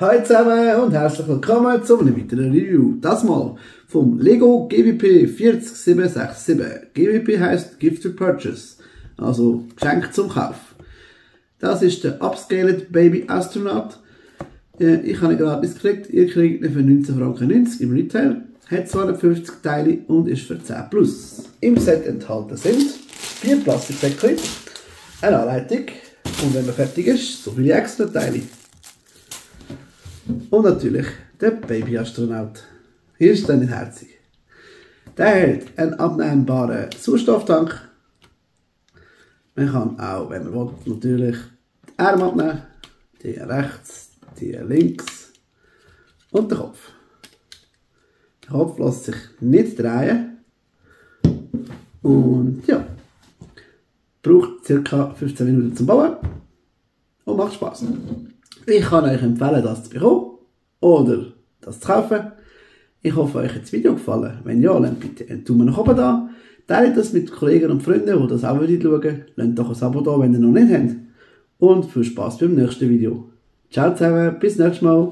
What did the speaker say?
Hallo zusammen und herzlich willkommen zu einem weiteren Review. Das mal vom Lego GBP 40767. GBP heisst Gift to Purchase, also Geschenk zum Kauf. Das ist der Upscaled Baby Astronaut. Ich habe ihn gratis gekriegt, ihr kriegt ihn für 19,90 Franken im Retail. Hat 250 Teile und ist für 10+. Im Set enthalten sind 4 Plastiksäckchen, eine Anleitung und wenn man fertig ist, so viele extra Teile. Und natürlich der Baby-Astronaut. Hier ist dann herzig. Der hält einen abnehmbaren Sauerstofftank. Man kann auch, wenn man will, natürlich die Arme abnehmen. Die rechts, die links und den Kopf. Der Kopf lässt sich nicht drehen. Und ja, braucht ca. 15 Minuten zum Bauen und macht Spaß. Ich kann euch empfehlen, das zu bekommen oder das zu kaufen. Ich hoffe, euch hat das Video gefallen. Wenn ja, lasst bitte einen Daumen nach oben da. Teilt das mit Kollegen und Freunden, die das auch schauen. Lasst doch ein Abo da, wenn ihr noch nicht habt. Und viel Spaß beim nächsten Video. Ciao zusammen, bis nächstes Mal.